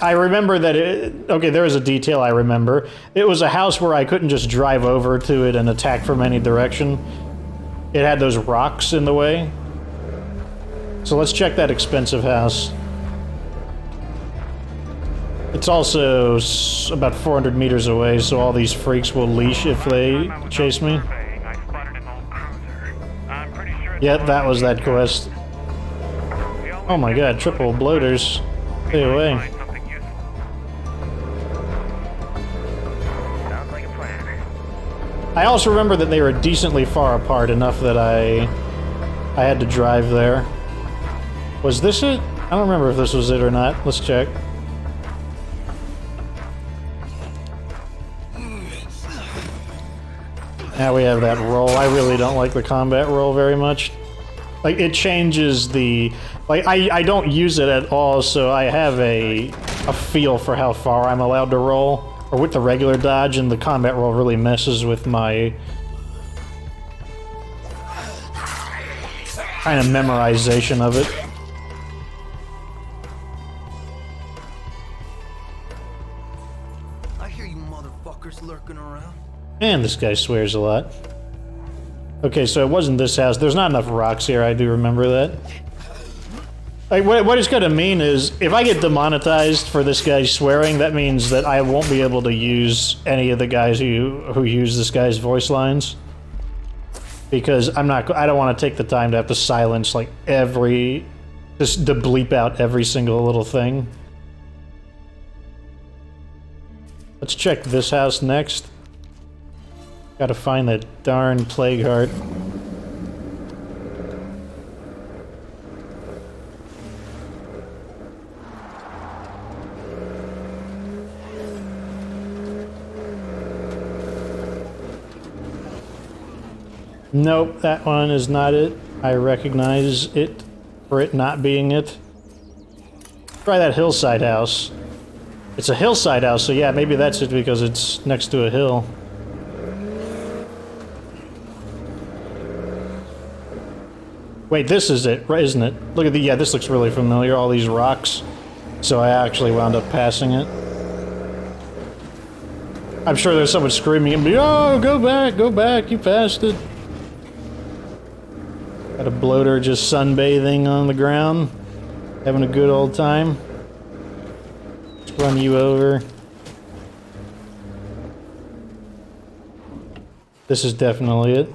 I remember that it... Okay, there was a detail I remember. It was a house where I couldn't just drive over to it and attack from any direction. It had those rocks in the way. So let's check that expensive house. It's also about 400 meters away, so all these freaks will leash if they chase me. Yep, that was that quest. Oh my god, triple bloaters. Stay away. I also remember that they were decently far apart, enough that I had to drive there. Was this it? I don't remember if this was it or not. Let's check. Now we have that roll. I really don't like the combat roll very much. Like, it changes the... Like, I don't use it at all, so I have a feel for how far I'm allowed to roll. Or with the regular dodge, and the combat roll really messes with my kind of memorization of it. I hear you motherfuckers lurking around. And this guy swears a lot. Okay, so it wasn't this house. There's not enough rocks here, I do remember that. Like, what it's gonna mean is, if I get demonetized for this guy swearing, that means that I won't be able to use any of the guys who use this guy's voice lines. Because I don't want to take the time to have to silence, like, just to bleep out every single little thing. Let's check this house next. Gotta find that darn plague heart. Nope, that one is not it. I recognize it for it not being it. Try that hillside house. It's a hillside house, so yeah, maybe that's it because it's next to a hill. Wait, this is it, right, isn't it? Look at the, yeah, this looks really familiar, all these rocks. So I actually wound up passing it. I'm sure there's someone screaming at me, oh, go back, you passed it. Got a bloater just sunbathing on the ground, having a good old time. Let's run you over. This is definitely it.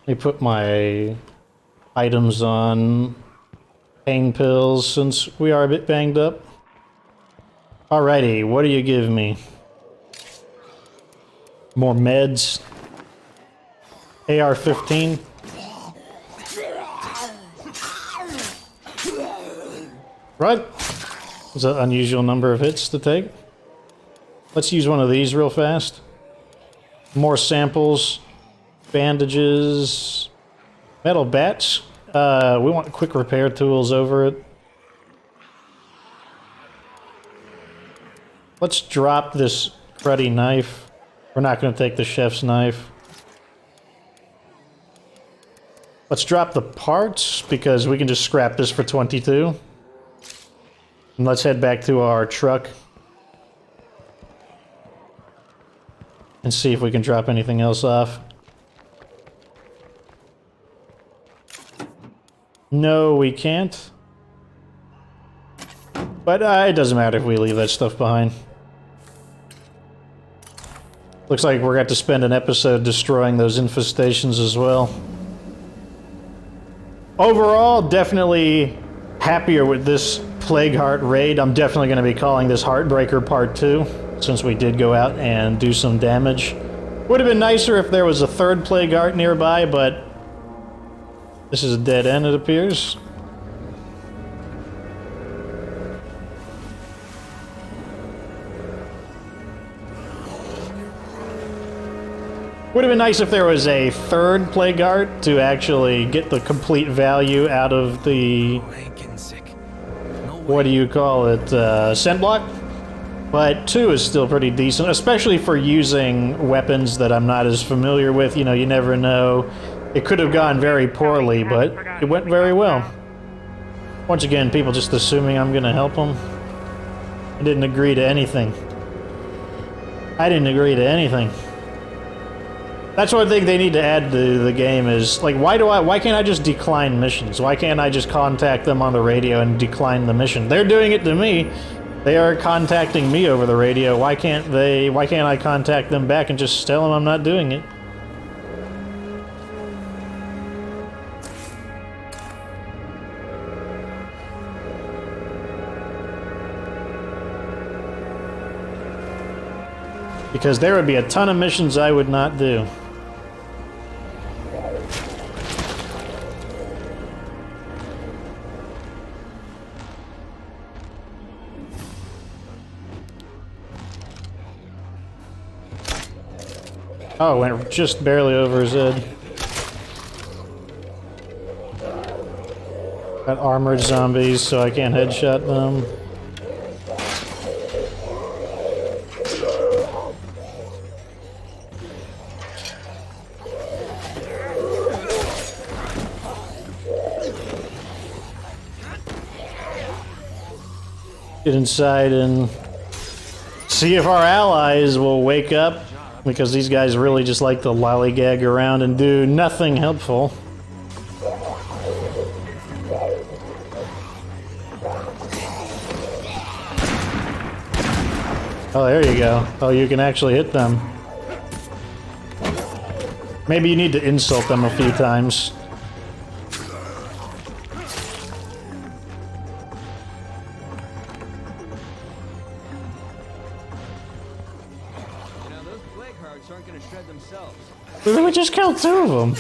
Let me put my items on pain pills since we are a bit banged up. Alrighty, what do you give me? More meds. AR-15. Right. It's an unusual number of hits to take. Let's use one of these real fast. More samples. Bandages, metal bats. We want quick repair tools over it. Let's drop this cruddy knife. We're not going to take the chef's knife. Let's drop the parts because we can just scrap this for 22. And let's head back to our truck and see if we can drop anything else off. No, we can't. But it doesn't matter if we leave that stuff behind. Looks like we're going to spend an episode destroying those infestations as well. Overall, definitely happier with this Plague Heart raid. I'm definitely going to be calling this Heartbreaker Part 2, since we did go out and do some damage. Would have been nicer if there was a third Plague Heart nearby, but this is a dead end, it appears. Would have been nice if there was a third Plague Heart to actually get the complete value out of the... I ain't getting sick. No way. What do you call it? Scent block? But 2 is still pretty decent, especially for using weapons that I'm not as familiar with. You know, you never know. It could have gone very poorly, but it went very well. Once again, people just assuming I'm gonna help them. I didn't agree to anything. I didn't agree to anything. That's one thing they need to add to the game is, like, why can't I just decline missions? Why can't I just contact them on the radio and decline the mission? They're doing it to me. They are contacting me over the radio. Why can't I contact them back and just tell them I'm not doing it? Because there would be a ton of missions I would not do. Oh, went just barely over his head. Got armored zombies, so I can't headshot them. Get inside and see if our allies will wake up, because these guys really just like to lollygag around and do nothing helpful. Oh, there you go. Oh, you can actually hit them. Maybe you need to insult them a few times. We just killed 2 of them.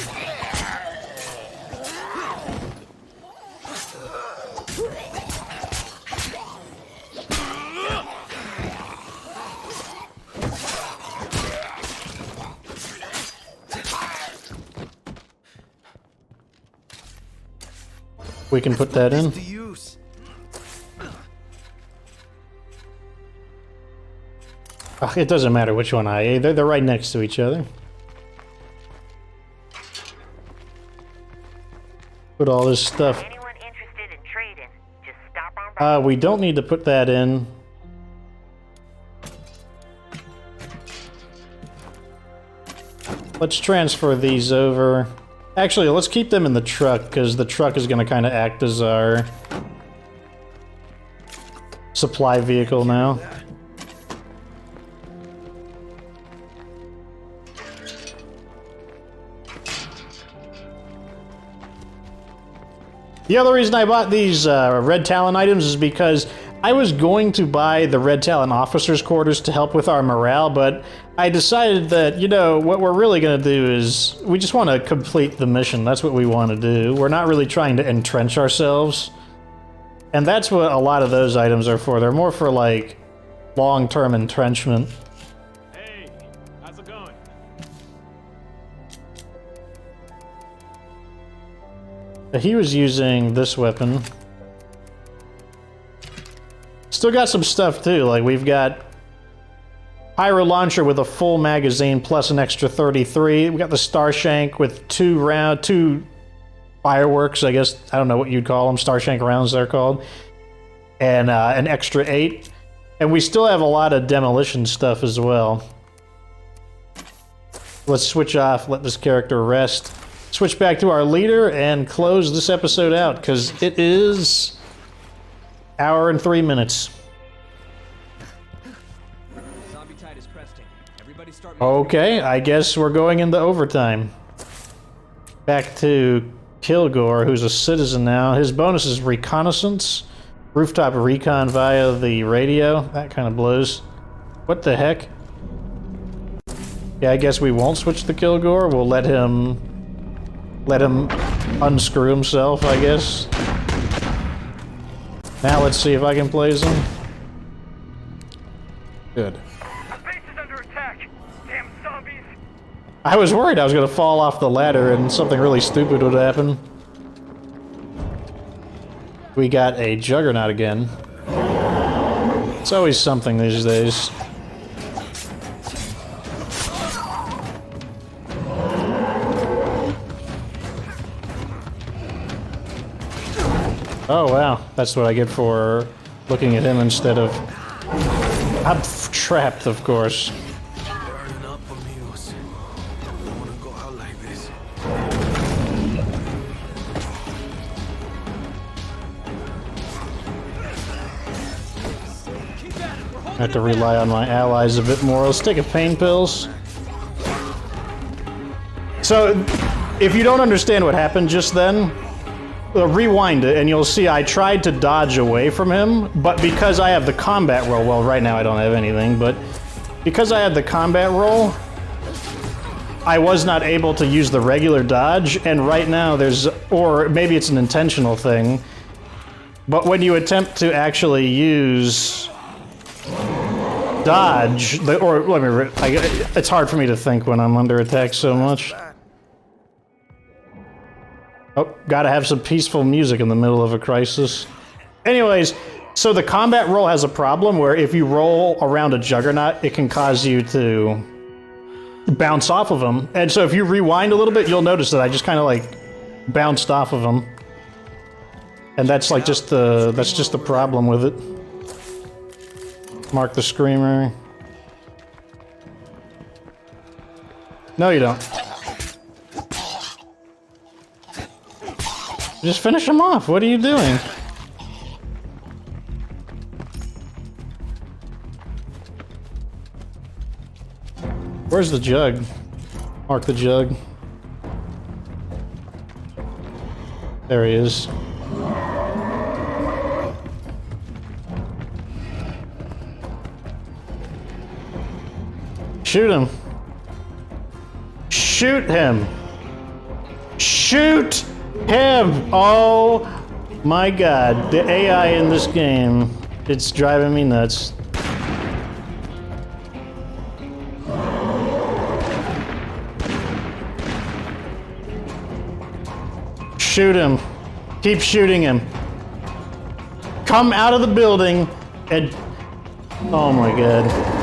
We can put that in. It doesn't matter which one they're right next to each other. Put all this stuff. Anyone interested in trading, just stop on by. We don't need to put that in. Let's transfer these over. Actually, let's keep them in the truck, because the truck is going to kind of act as our supply vehicle now. The other reason I bought these Red Talon items is because I was going to buy the Red Talon officers' quarters to help with our morale, but I decided that, you know, what we're really going to do is we just want to complete the mission. That's what we want to do. We're not really trying to entrench ourselves. And that's what a lot of those items are for. They're more for, like, long-term entrenchment. Hey, how's it going? He was using this weapon. Still got some stuff too, like we've got Pyro Launcher with a full magazine plus an extra 33. We got the Starshank with 2 fireworks, I guess. I don't know what you'd call them, Starshank rounds they're called. And an extra 8. And we still have a lot of demolition stuff as well. Let's switch off, let this character rest. Switch back to our leader and close this episode out, because it is an hour and 3 minutes. Okay, I guess we're going into overtime. Back to Kilgore, who's a citizen now. His bonus is reconnaissance. Rooftop recon via the radio. That kind of blows. What the heck? Yeah, I guess we won't switch to Kilgore. We'll let him unscrew himself, I guess. Now let's see if I can blaze him. Good. Base is under attack. Damn zombies. I was worried I was going to fall off the ladder and something really stupid would happen. We got a Juggernaut again. It's always something these days. Oh wow, that's what I get for looking at him instead of... I'm trapped, of course. Burning up amigos. I don't wanna go out like this. I have to rely on my allies a bit more. Let's take a pain pills. So, if you don't understand what happened just then, rewind it and you'll see I tried to dodge away from him, but because I have the combat roll, well, right now I don't have anything, but because I had the combat roll, I was not able to use the regular dodge, and right now there's, or maybe it's an intentional thing, but when you attempt to actually use dodge, it's hard for me to think when I'm under attack so much. Oh, gotta have some peaceful music in the middle of a crisis. Anyways, so the combat roll has a problem where if you roll around a juggernaut, it can cause you to bounce off of them. And so if you rewind a little bit, you'll notice that I just kind of like bounced off of them. And that's like just the problem with it. Mark the Screamer. No, you don't. Just finish him off. What are you doing? Where's the jug? Mark the jug. There he is. Shoot him. Shoot him. Shoot him! Oh my god. The AI in this game, it's driving me nuts. Shoot him. Keep shooting him. Come out of the building and... Oh my god.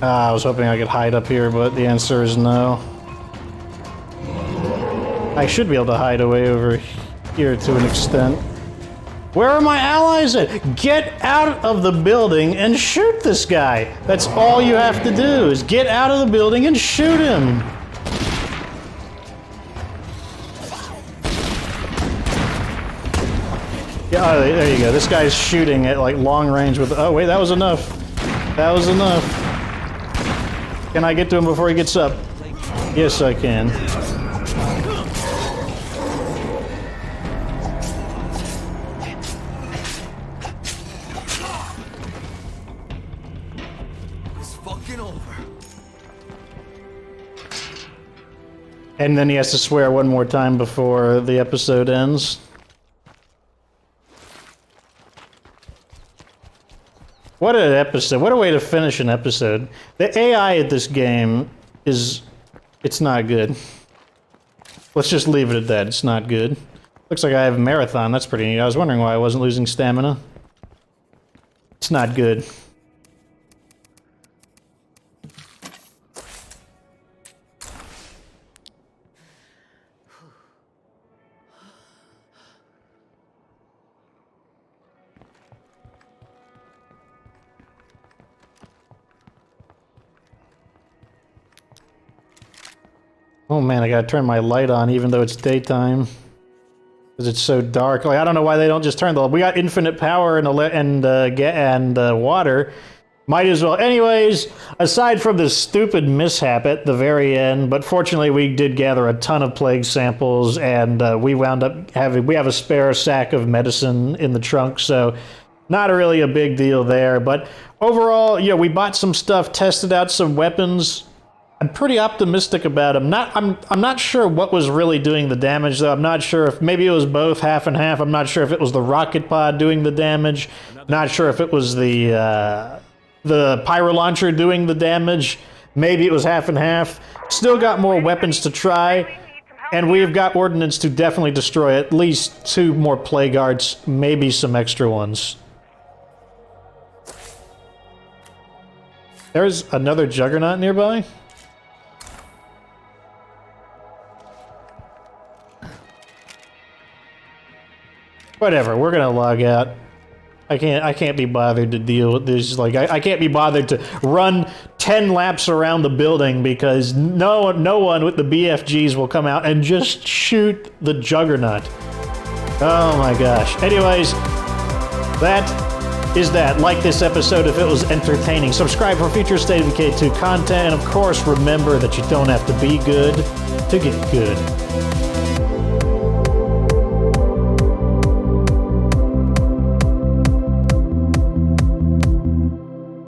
I was hoping I could hide up here, but the answer is no. I should be able to hide away over here to an extent. Where are my allies at? Get out of the building and shoot this guy. That's all you have to do, is get out of the building and shoot him. Yeah, oh, there you go. This guy's shooting at like long range with... Oh wait, that was enough. That was enough. Can I get to him before he gets up? Yes, I can. It's fucking over. And then he has to swear one more time before the episode ends. What an episode. What a way to finish an episode. The AI at this game is... It's not good. Let's just leave it at that. It's not good. Looks like I have a marathon. That's pretty neat. I was wondering why I wasn't losing stamina. It's not good. Oh man, I gotta turn my light on even though it's daytime. Because it's so dark. Like, I don't know why they don't just turn the... We got infinite power and water. Might as well. Anyways, aside from this stupid mishap at the very end, but fortunately we did gather a ton of plague samples, and we wound up having... We have a spare sack of medicine in the trunk, so not really a big deal there. But overall, yeah, we bought some stuff, tested out some weapons. I'm pretty optimistic about them. I'm not sure what was really doing the damage, though. I'm not sure if maybe it was both, half and half. I'm not sure if it was the rocket pod doing the damage. Not sure if it was the pyro launcher doing the damage. Maybe it was half and half. Still got more weapons to try, and we've got ordnance to definitely destroy at least 2 more plague arts, maybe some extra ones. There's another juggernaut nearby. Whatever, we're gonna log out. I can't be bothered to deal with this. Like, I can't be bothered to run 10 laps around the building because no one with the BFGs will come out and just shoot the juggernaut. Oh my gosh. Anyways, that is that. Like this episode if it was entertaining. Subscribe for future State of Decay 2 content. And of course, remember that you don't have to be good to get good.